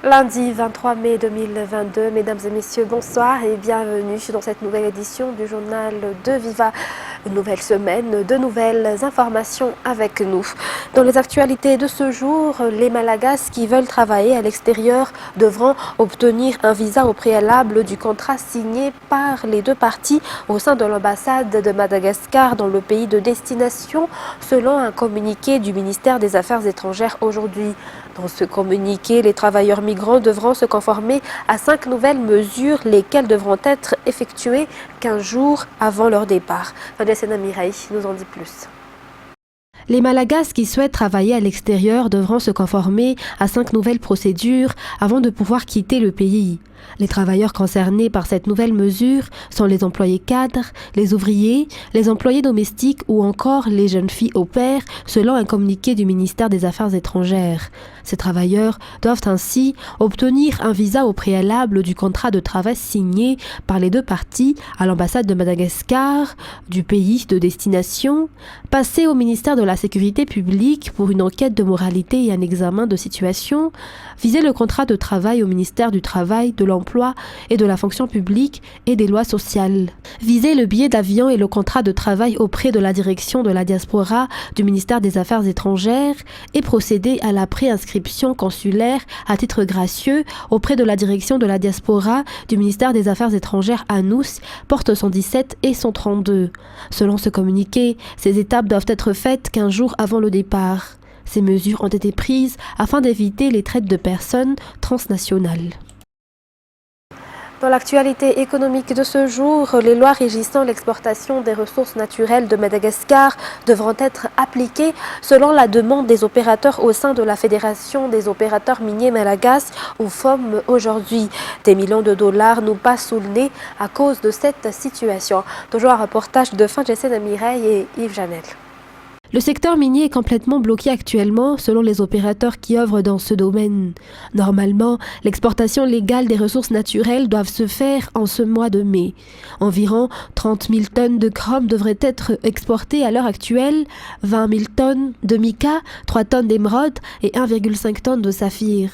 Lundi 23 mai 2022, mesdames et messieurs, bonsoir et bienvenue dans cette nouvelle édition du journal de Viva. Une nouvelle semaine, de nouvelles informations avec nous. Dans les actualités de ce jour, les Malagasy qui veulent travailler à l'extérieur devront obtenir un visa au préalable du contrat signé par les deux parties au sein de l'ambassade de Madagascar dans le pays de destination, selon un communiqué du ministère des Affaires étrangères aujourd'hui. Dans ce communiqué, les travailleurs migrants devront se conformer à 5 nouvelles mesures, lesquelles devront être effectuées 15 jours avant leur départ. Vanessa Mireille nous en dit plus. Les Malagasy qui souhaitent travailler à l'extérieur devront se conformer à 5 nouvelles procédures avant de pouvoir quitter le pays. Les travailleurs concernés par cette nouvelle mesure sont les employés cadres, les ouvriers, les employés domestiques ou encore les jeunes filles au pair, selon un communiqué du ministère des Affaires étrangères. Ces travailleurs doivent ainsi obtenir un visa au préalable du contrat de travail signé par les deux parties à l'ambassade de Madagascar du pays de destination, passer au ministère de la Sécurité publique pour une enquête de moralité et un examen de situation, viser le contrat de travail au ministère du Travail, de l'Emploi et de la Fonction publique et des lois sociales, viser le billet d'avion et le contrat de travail auprès de la direction de la diaspora du ministère des Affaires étrangères et procéder à la préinscription consulaire à titre gracieux auprès de la direction de la diaspora du ministère des Affaires étrangères à Nous, porte 117 et 132. Selon ce communiqué, ces étapes doivent être faites 15 jours avant le départ. Ces mesures ont été prises afin d'éviter les traites de personnes transnationales. Dans l'actualité économique de ce jour, les lois régissant l'exportation des ressources naturelles de Madagascar devront être appliquées selon la demande des opérateurs au sein de la Fédération des opérateurs miniers Malagasy ou FOM aujourd'hui. Des millions de dollars nous passent sous le nez à cause de cette situation. Toujours un reportage de Vanessa Mireille et Yves Janel. Le secteur minier est complètement bloqué actuellement selon les opérateurs qui œuvrent dans ce domaine. Normalement, l'exportation légale des ressources naturelles doit se faire en ce mois de mai. Environ 30 000 tonnes de chrome devraient être exportées à l'heure actuelle, 20 000 tonnes de mica, 3 tonnes d'émeraude et 1,5 tonnes de saphir.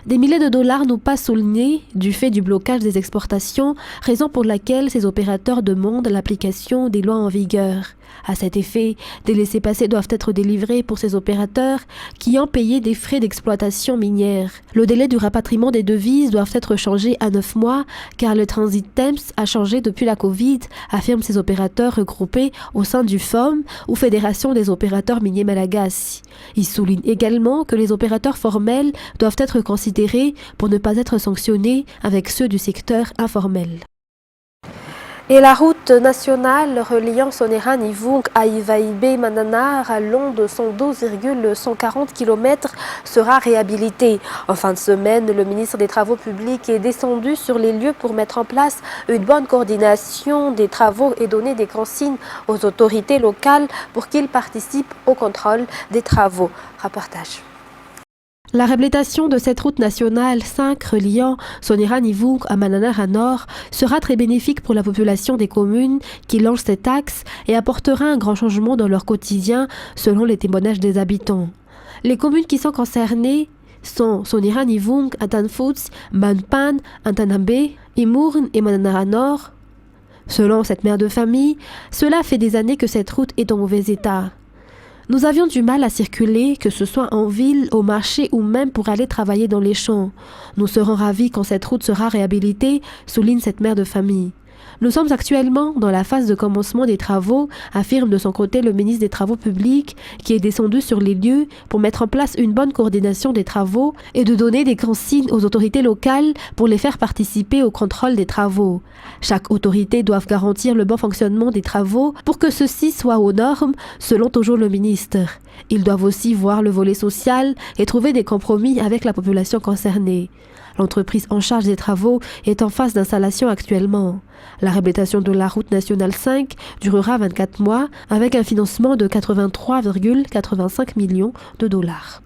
Des milliers de dollars nous passent sous le nez du fait du blocage des exportations, raison pour laquelle ces opérateurs demandent l'application des lois en vigueur. À cet effet, des laissez-passer doivent être délivrés pour ces opérateurs qui ont payé des frais d'exploitation minière. Le délai du rapatriement des devises doit être changé à 9 mois car le transit temps a changé depuis la Covid, affirment ces opérateurs regroupés au sein du FOM ou Fédération des opérateurs miniers Malagasy. Ils soulignent également que les opérateurs formels doivent être considérés pour ne pas être sanctionnés avec ceux du secteur informel. Et la route nationale reliant Soneran-Ivung à Ivaïbe-Mananar, long de 112,140 km, sera réhabilitée. En fin de semaine, le ministre des Travaux publics est descendu sur les lieux pour mettre en place une bonne coordination des travaux et donner des consignes aux autorités locales pour qu'ils participent au contrôle des travaux. Reportage. La réhabilitation de cette route nationale 5 reliant Soneran-Ivung à Mananar à Nord sera très bénéfique pour la population des communes qui longent cet axe et apportera un grand changement dans leur quotidien selon les témoignages des habitants. Les communes qui sont concernées sont Soneran-Ivung, Antanfoots, Manpan, Antanambe, Imurn et Mananar à Nord. Selon cette mère de famille, cela fait des années que cette route est en mauvais état. Nous avions du mal à circuler, que ce soit en ville, au marché ou même pour aller travailler dans les champs. Nous serons ravis quand cette route sera réhabilitée, souligne cette mère de famille. Nous sommes actuellement dans la phase de commencement des travaux, affirme de son côté le ministre des Travaux publics, qui est descendu sur les lieux pour mettre en place une bonne coordination des travaux et de donner des consignes aux autorités locales pour les faire participer au contrôle des travaux. Chaque autorité doit garantir le bon fonctionnement des travaux pour que ceux-ci soient aux normes, selon toujours le ministre. Ils doivent aussi voir le volet social et trouver des compromis avec la population concernée. L'entreprise en charge des travaux est en phase d'installation actuellement. La réhabilitation de la route nationale 5 durera 24 mois avec un financement de 83,85 millions de dollars.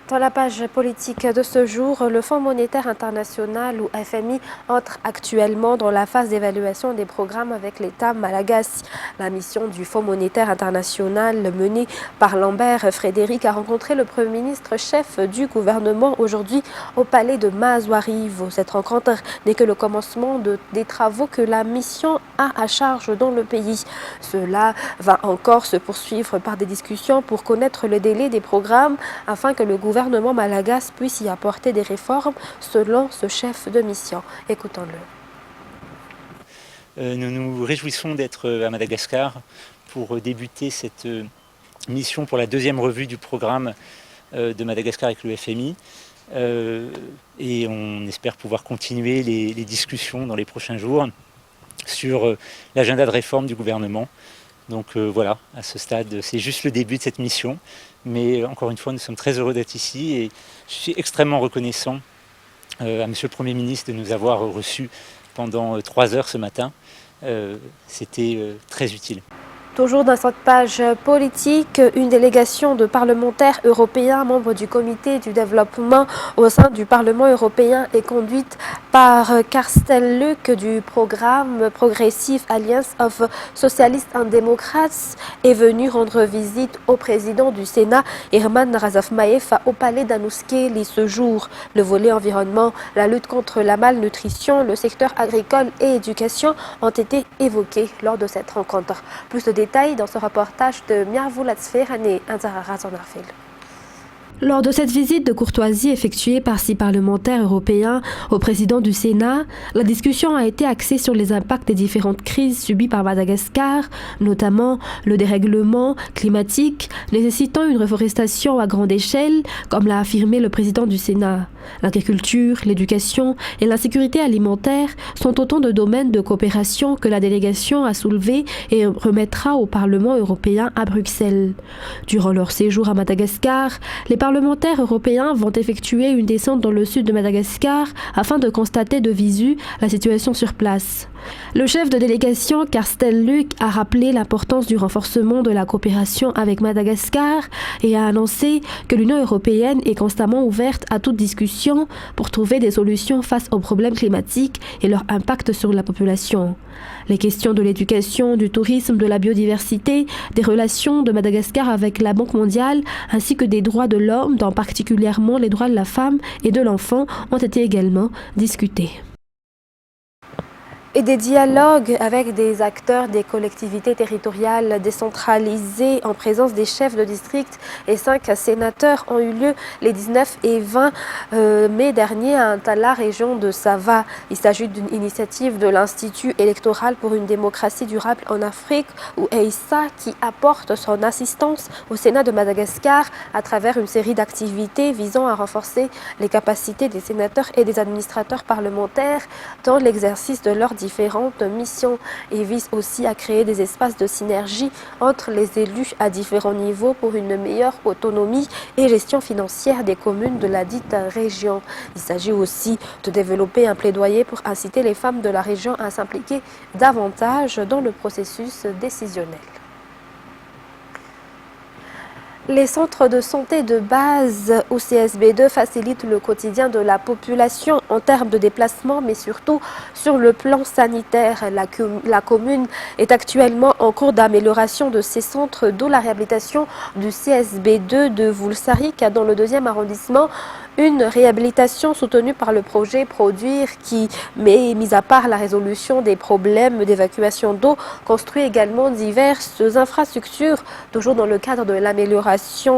Dans la page politique de ce jour, le Fonds monétaire international ou FMI entre actuellement dans la phase d'évaluation des programmes avec l'État malagasy. La mission du Fonds monétaire international menée par Lambert Frédéric a rencontré le Premier ministre chef du gouvernement aujourd'hui au palais de Mazoarivo. Cette rencontre n'est que le commencement des travaux que la mission a à charge dans le pays. Cela va encore se poursuivre par des discussions pour connaître le délai des programmes afin que le gouvernement malagasy puisse y apporter des réformes selon ce chef de mission. Écoutons-le. Nous nous réjouissons d'être à Madagascar pour débuter cette mission pour la deuxième revue du programme de Madagascar avec le FMI. Et on espère pouvoir continuer les discussions dans les prochains jours sur l'agenda de réforme du gouvernement. Donc voilà, à ce stade, c'est juste le début de cette mission. Mais encore une fois, nous sommes très heureux d'être ici et je suis extrêmement reconnaissant à Monsieur le Premier ministre de nous avoir reçus pendant 3 heures ce matin. C'était très utile. Toujours dans cette page politique, une délégation de parlementaires européens membres du comité du développement au sein du Parlement européen est conduite par Carsten Luc du programme Progressive Alliance of Socialists and Democrats est venue rendre visite au président du Sénat, Herman Razafmaefa, au palais d'Anouskeli ce jour. Le volet environnement, la lutte contre la malnutrition, le secteur agricole et éducation ont été évoqués lors de cette rencontre. Plus de détails dans ce reportage de Miarvulatsferane et Anzarara Zonarfel. Lors de cette visite de courtoisie effectuée par 6 parlementaires européens au président du Sénat, la discussion a été axée sur les impacts des différentes crises subies par Madagascar, notamment le dérèglement climatique nécessitant une reforestation à grande échelle, comme l'a affirmé le président du Sénat. L'agriculture, l'éducation et l'insécurité alimentaire sont autant de domaines de coopération que la délégation a soulevés et remettra au Parlement européen à Bruxelles. Durant leur séjour à Madagascar, les parlementaires européens vont effectuer une descente dans le sud de Madagascar afin de constater de visu la situation sur place. Le chef de délégation, Carsten Luc, a rappelé l'importance du renforcement de la coopération avec Madagascar et a annoncé que l'Union européenne est constamment ouverte à toute discussion pour trouver des solutions face aux problèmes climatiques et leur impact sur la population. Les questions de l'éducation, du tourisme, de la biodiversité, des relations de Madagascar avec la Banque mondiale, ainsi que des droits de l'homme, dont particulièrement les droits de la femme et de l'enfant, ont été également discutés. Et des dialogues avec des acteurs des collectivités territoriales décentralisées en présence des chefs de district et 5 sénateurs ont eu lieu les 19 et 20 mai dernier à Antala, région de Sava. Il s'agit d'une initiative de l'Institut électoral pour une démocratie durable en Afrique, ou EISA, qui apporte son assistance au Sénat de Madagascar à travers une série d'activités visant à renforcer les capacités des sénateurs et des administrateurs parlementaires dans l'exercice de leurs différentes missions et vise aussi à créer des espaces de synergie entre les élus à différents niveaux pour une meilleure autonomie et gestion financière des communes de la dite région. Il s'agit aussi de développer un plaidoyer pour inciter les femmes de la région à s'impliquer davantage dans le processus décisionnel. Les centres de santé de base ou CSB2 facilitent le quotidien de la population en termes de déplacement, mais surtout sur le plan sanitaire. La commune est actuellement en cours d'amélioration de ces centres, d'où la réhabilitation du CSB2 de Voulsarik dans le 2e arrondissement. Une réhabilitation soutenue par le projet Produire qui, mis à part la résolution des problèmes d'évacuation d'eau, construit également diverses infrastructures, toujours dans le cadre de l'amélioration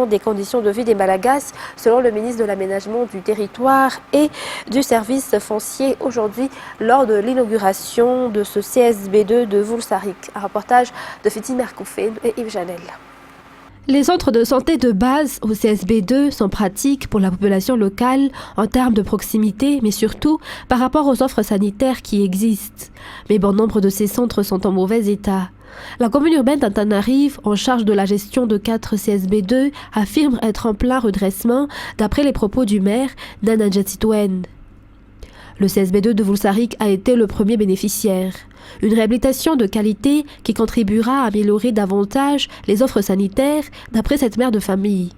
des conditions de vie des Malagasy, selon le ministre de l'Aménagement du Territoire et du Service foncier aujourd'hui lors de l'inauguration de ce CSB2 de Voulsarik. Un reportage de Fiti Merkoufé et Yves Janel. Les centres de santé de base au CSB2 sont pratiques pour la population locale en termes de proximité, mais surtout par rapport aux offres sanitaires qui existent. Mais bon nombre de ces centres sont en mauvais état. La commune urbaine d'Antananarivo, en charge de la gestion de 4 CSB2, affirme être en plein redressement d'après les propos du maire Nana Djatitwen. Le CSB2 de Voulsarik a été le premier bénéficiaire. Une réhabilitation de qualité qui contribuera à améliorer davantage les offres sanitaires, d'après cette mère de famille.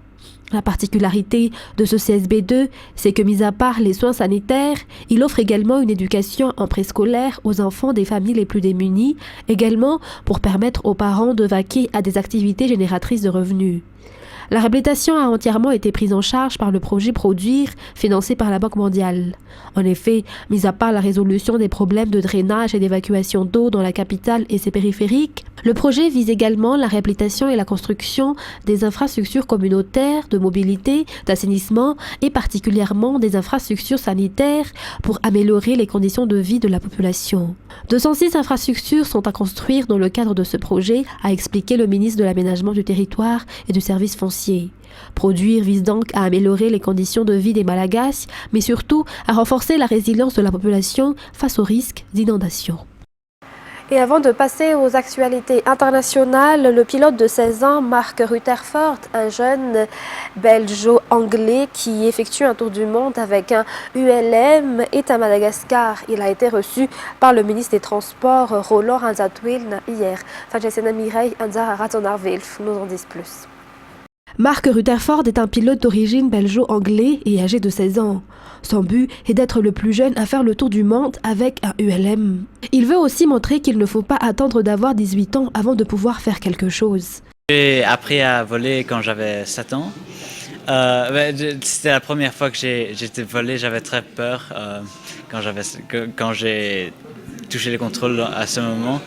La particularité de ce CSB2, c'est que, mis à part les soins sanitaires, il offre également une éducation en préscolaire aux enfants des familles les plus démunies, également pour permettre aux parents de vaquer à des activités génératrices de revenus. La réhabilitation a entièrement été prise en charge par le projet Produire, financé par la Banque mondiale. En effet, mis à part la résolution des problèmes de drainage et d'évacuation d'eau dans la capitale et ses périphériques, le projet vise également la réhabilitation et la construction des infrastructures communautaires, de mobilité, d'assainissement et particulièrement des infrastructures sanitaires pour améliorer les conditions de vie de la population. 206 infrastructures sont à construire dans le cadre de ce projet, a expliqué le ministre de l'Aménagement du Territoire et du Service foncier. Produire vise donc à améliorer les conditions de vie des Malagasy, mais surtout à renforcer la résilience de la population face aux risques d'inondation. Et avant de passer aux actualités internationales, le pilote de 16 ans, Mark Rutherford, un jeune belgeo-anglais qui effectue un tour du monde avec un ULM, est à Madagascar. Il a été reçu par le ministre des Transports, Roland Ranzatwil, hier. Fajasena Mireille Anzar Ratonarvilf nous en disent plus. Mark Rutherford est un pilote d'origine belgeo-anglais et âgé de 16 ans. Son but est d'être le plus jeune à faire le tour du monde avec un ULM. Il veut aussi montrer qu'il ne faut pas attendre d'avoir 18 ans avant de pouvoir faire quelque chose. J'ai appris à voler quand j'avais 7 ans. C'était la première fois que j'étais volé, j'avais très peur quand j'ai touché le contrôle à ce moment.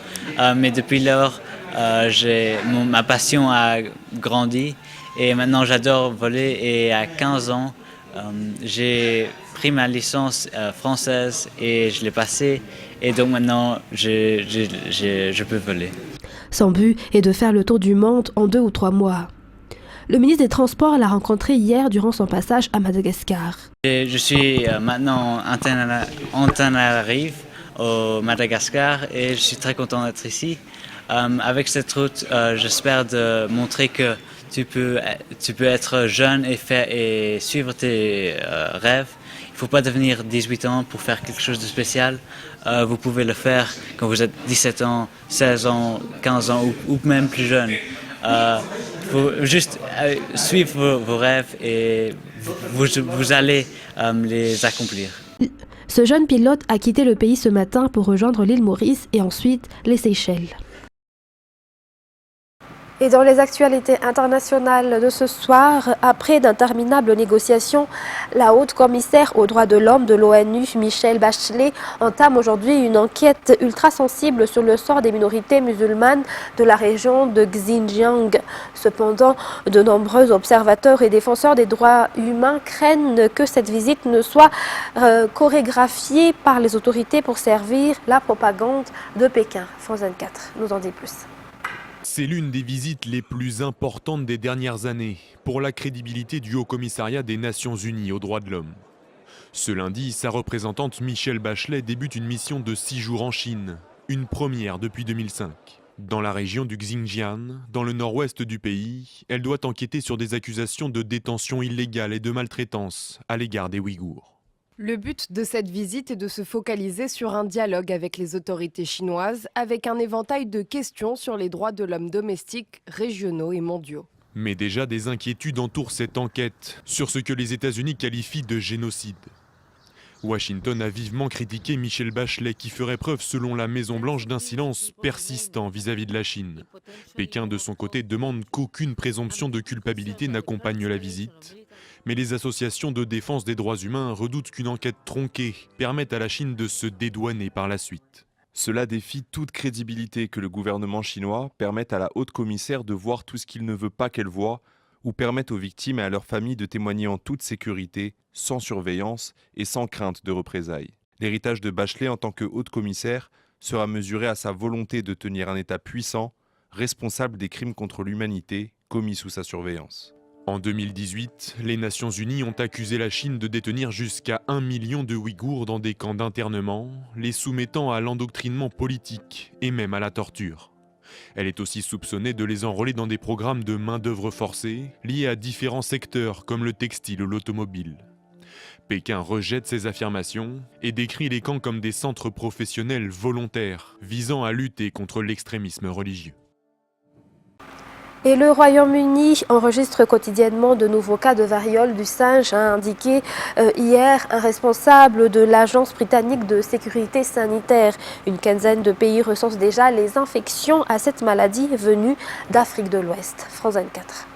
Mais depuis lors, ma passion a grandi et maintenant j'adore voler. Et à 15 ans, j'ai pris ma licence française et je l'ai passée. Et donc maintenant, je peux voler. Son but est de faire le tour du monde en 2 ou 3 mois. Le ministre des Transports l'a rencontré hier durant son passage à Madagascar. Je suis maintenant en Tenerife, au Madagascar, et je suis très content d'être ici. Avec cette route, j'espère de montrer que tu peux être jeune et suivre tes rêves. Il ne faut pas devenir 18 ans pour faire quelque chose de spécial. Vous pouvez le faire quand vous êtes 17 ans, 16 ans, 15 ans ou même plus jeune. Il faut juste suivre vos rêves et vous allez les accomplir. Ce jeune pilote a quitté le pays ce matin pour rejoindre l'île Maurice et ensuite les Seychelles. Et dans les actualités internationales de ce soir, après d'interminables négociations, la haute commissaire aux droits de l'homme de l'ONU, Michelle Bachelet, entame aujourd'hui une enquête ultra sensible sur le sort des minorités musulmanes de la région de Xinjiang. Cependant, de nombreux observateurs et défenseurs des droits humains craignent que cette visite ne soit chorégraphiée par les autorités pour servir la propagande de Pékin. France 24 nous en dit plus. C'est l'une des visites les plus importantes des dernières années pour la crédibilité du Haut-Commissariat des Nations Unies aux droits de l'homme. Ce lundi, sa représentante Michelle Bachelet débute une mission de 6 jours en Chine, une première depuis 2005. Dans la région du Xinjiang, dans le nord-ouest du pays, elle doit enquêter sur des accusations de détention illégale et de maltraitance à l'égard des Ouïghours. Le but de cette visite est de se focaliser sur un dialogue avec les autorités chinoises, avec un éventail de questions sur les droits de l'homme domestiques, régionaux et mondiaux. Mais déjà des inquiétudes entourent cette enquête sur ce que les États-Unis qualifient de génocide. Washington a vivement critiqué Michelle Bachelet qui ferait preuve selon la Maison-Blanche d'un silence persistant vis-à-vis de la Chine. Pékin de son côté demande qu'aucune présomption de culpabilité n'accompagne la visite. Mais les associations de défense des droits humains redoutent qu'une enquête tronquée permette à la Chine de se dédouaner par la suite. Cela défie toute crédibilité que le gouvernement chinois permette à la haute commissaire de voir tout ce qu'il ne veut pas qu'elle voie ou permette aux victimes et à leurs familles de témoigner en toute sécurité, sans surveillance et sans crainte de représailles. L'héritage de Bachelet en tant que haute commissaire sera mesuré à sa volonté de tenir un État puissant, responsable des crimes contre l'humanité commis sous sa surveillance. En 2018, les Nations Unies ont accusé la Chine de détenir jusqu'à 1 million de Ouïghours dans des camps d'internement, les soumettant à l'endoctrinement politique et même à la torture. Elle est aussi soupçonnée de les enrôler dans des programmes de main-d'œuvre forcée liés à différents secteurs comme le textile ou l'automobile. Pékin rejette ces affirmations et décrit les camps comme des centres professionnels volontaires visant à lutter contre l'extrémisme religieux. Et le Royaume-Uni enregistre quotidiennement de nouveaux cas de variole du singe, a indiqué hier un responsable de l'Agence britannique de sécurité sanitaire. Une quinzaine de pays recensent déjà les infections à cette maladie venue d'Afrique de l'Ouest. France 24.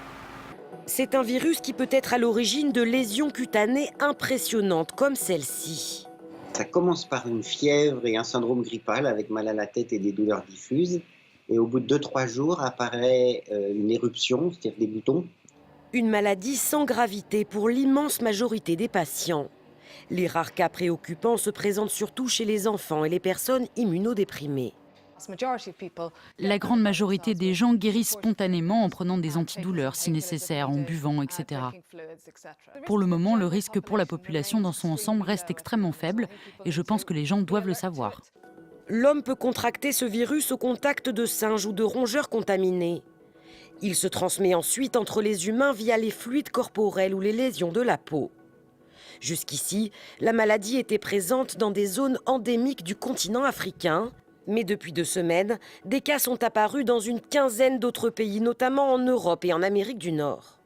C'est un virus qui peut être à l'origine de lésions cutanées impressionnantes comme celle-ci. Ça commence par une fièvre et un syndrome grippal avec mal à la tête et des douleurs diffuses. Et au bout de 2-3 jours apparaît une éruption, c'est-à-dire des boutons. Une maladie sans gravité pour l'immense majorité des patients. Les rares cas préoccupants se présentent surtout chez les enfants et les personnes immunodéprimées. La grande majorité des gens guérissent spontanément en prenant des antidouleurs si nécessaire, en buvant, etc. Pour le moment, le risque pour la population dans son ensemble reste extrêmement faible et je pense que les gens doivent le savoir. L'homme peut contracter ce virus au contact de singes ou de rongeurs contaminés. Il se transmet ensuite entre les humains via les fluides corporels ou les lésions de la peau. Jusqu'ici, la maladie était présente dans des zones endémiques du continent africain. Mais depuis 2 semaines, des cas sont apparus dans une quinzaine d'autres pays, notamment en Europe et en Amérique du Nord.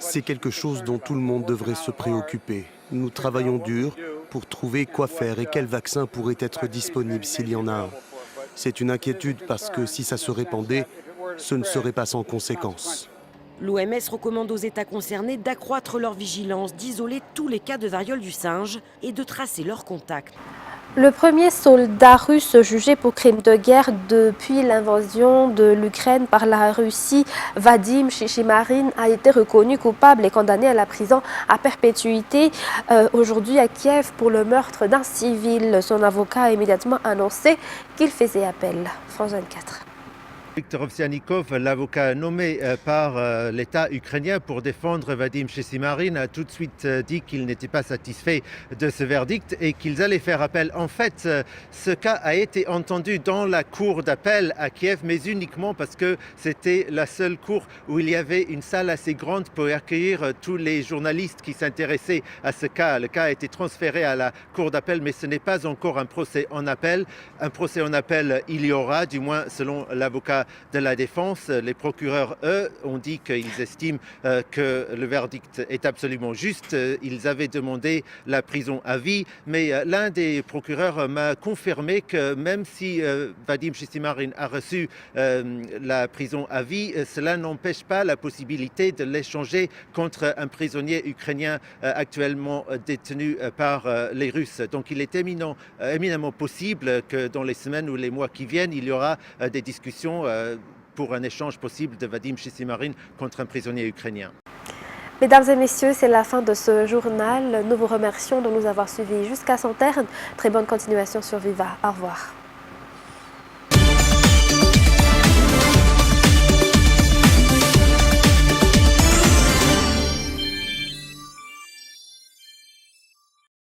C'est quelque chose dont tout le monde devrait se préoccuper. Nous travaillons dur pour trouver quoi faire et quel vaccin pourrait être disponible s'il y en a un. C'est une inquiétude parce que si ça se répandait, ce ne serait pas sans conséquences. L'OMS recommande aux États concernés d'accroître leur vigilance, d'isoler tous les cas de variole du singe et de tracer leurs contacts. Le premier soldat russe jugé pour crime de guerre depuis l'invasion de l'Ukraine par la Russie, Vadim Chichimarin, a été reconnu coupable et condamné à la prison à perpétuité aujourd'hui à Kiev pour le meurtre d'un civil. Son avocat a immédiatement annoncé qu'il faisait appel. France 24. Viktor Ovsianikov, l'avocat nommé par l'État ukrainien pour défendre Vadim Chichimarin, a tout de suite dit qu'il n'était pas satisfait de ce verdict et qu'ils allaient faire appel. En fait, ce cas a été entendu dans la cour d'appel à Kiev, mais uniquement parce que c'était la seule cour où il y avait une salle assez grande pour accueillir tous les journalistes qui s'intéressaient à ce cas. Le cas a été transféré à la cour d'appel, mais ce n'est pas encore un procès en appel. Un procès en appel, il y aura, du moins selon l'avocat de la défense. Les procureurs, eux, ont dit qu'ils estiment que le verdict est absolument juste. Ils avaient demandé la prison à vie, mais l'un des procureurs m'a confirmé que même si Vadim Chichimarin a reçu la prison à vie, cela n'empêche pas la possibilité de l'échanger contre un prisonnier ukrainien actuellement détenu par les Russes. Donc il est éminemment possible que dans les semaines ou les mois qui viennent, il y aura des discussions pour un échange possible de Vadim Chichimarin contre un prisonnier ukrainien. Mesdames et messieurs, c'est la fin de ce journal. Nous vous remercions de nous avoir suivis jusqu'à son terme. Très bonne continuation sur Viva. Au revoir.